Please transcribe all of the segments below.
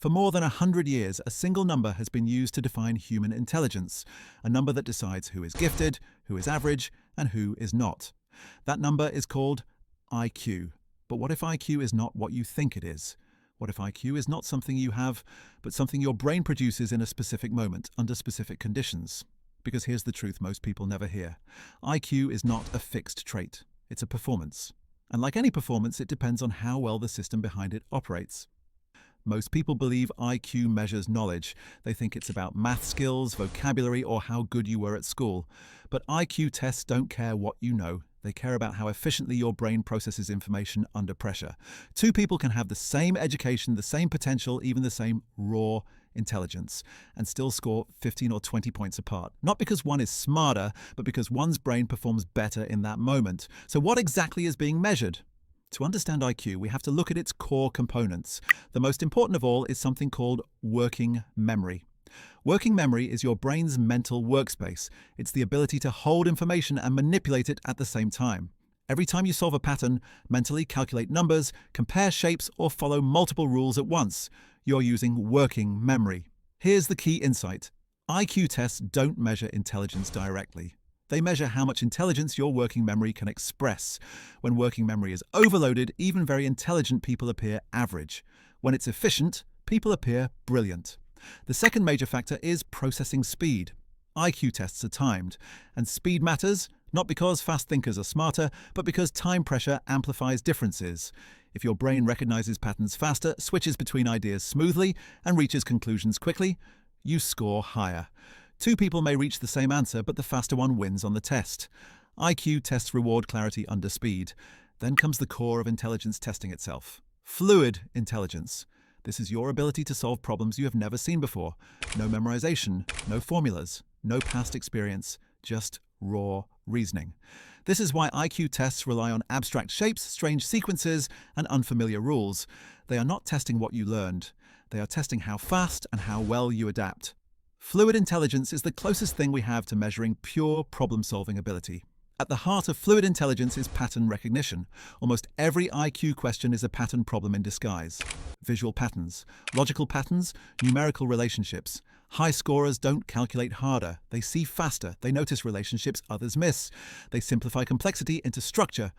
For more than 100 years, a single number has been used to define human intelligence, a number that decides who is gifted, who is average, and who is not. That number is called IQ. But what if IQ is not what you think it is? What if IQ is not something you have, but something your brain produces in a specific moment, under specific conditions? Because here's the truth most people never hear. IQ is not a fixed trait. It's a performance. And like any performance, it depends on how well the system behind it operates. Most people believe IQ measures knowledge. They think it's about math skills, vocabulary, or how good you were at school. But IQ tests don't care what you know. They care about how efficiently your brain processes information under pressure. Two people can have the same education, the same potential, even the same raw intelligence, and still score 15 or 20 points apart. Not because one is smarter, but because one's brain performs better in that moment. So what exactly is being measured? To understand IQ, we have to look at its core components. The most important of all is something called working memory. Working memory is your brain's mental workspace. It's the ability to hold information and manipulate it at the same time. Every time you solve a pattern, mentally calculate numbers, compare shapes, or follow multiple rules at once, you're using working memory. Here's the key insight. IQ tests don't measure intelligence directly. They measure how much intelligence your working memory can express. When working memory is overloaded, even very intelligent people appear average. When it's efficient, people appear brilliant. The second major factor is processing speed. IQ tests are timed, and speed matters not because fast thinkers are smarter, but because time pressure amplifies differences. If your brain recognizes patterns faster, switches between ideas smoothly, and reaches conclusions quickly, you score higher. Two people may reach the same answer, but the faster one wins on the test. IQ tests reward clarity under speed. Then comes the core of intelligence testing itself. Fluid intelligence. This is your ability to solve problems you have never seen before. No memorization, no formulas, no past experience, just raw reasoning. This is why IQ tests rely on abstract shapes, strange sequences, and unfamiliar rules. They are not testing what you learned. They are testing how fast and how well you adapt. Fluid intelligence is the closest thing we have to measuring pure problem-solving ability. At the heart of fluid intelligence is pattern recognition. Almost every IQ question is a pattern problem in disguise. Visual patterns, logical patterns, numerical relationships. High scorers don't calculate harder. They see faster. They notice relationships others miss. They simplify complexity into structure.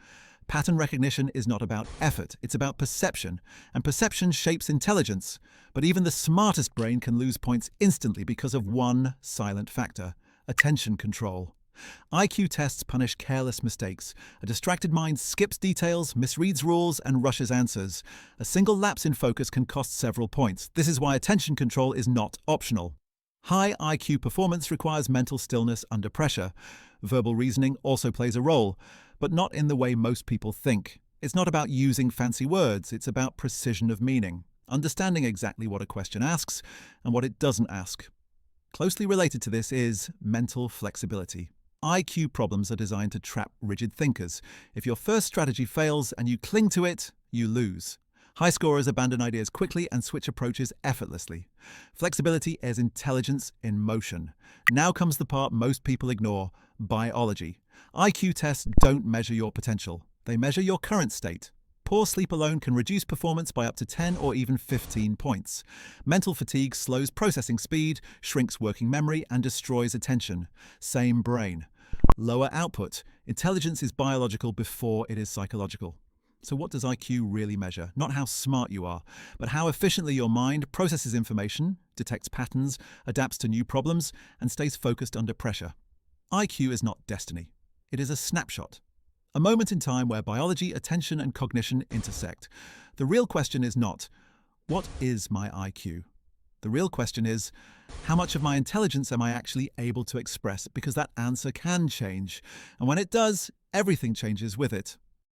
Pattern recognition is not about effort, it's about perception, and perception shapes intelligence. But even the smartest brain can lose points instantly because of one silent factor: attention control. IQ tests punish careless mistakes. A distracted mind skips details, misreads rules, and rushes answers. A single lapse in focus can cost several points. This is why attention control is not optional. High IQ performance requires mental stillness under pressure. Verbal reasoning also plays a role, but not in the way most people think. It's not about using fancy words, it's about precision of meaning, understanding exactly what a question asks and what it doesn't ask. Closely related to this is mental flexibility. IQ problems are designed to trap rigid thinkers. If your first strategy fails and you cling to it, you lose. High scorers abandon ideas quickly and switch approaches effortlessly. Flexibility is intelligence in motion. Now comes the part most people ignore: biology. IQ tests don't measure your potential. They measure your current state. Poor sleep alone can reduce performance by up to 10 or even 15 points. Mental fatigue slows processing speed, shrinks working memory, and destroys attention. Same brain. Lower output. Intelligence is biological before it is psychological. So what does IQ really measure? Not how smart you are, but how efficiently your mind processes information, detects patterns, adapts to new problems, and stays focused under pressure. IQ is not destiny. It is a snapshot. A moment in time where biology, attention, and cognition intersect. The real question is not, what is my IQ? The real question is, how much of my intelligence am I actually able to express? Because that answer can change. And when it does, everything changes with it.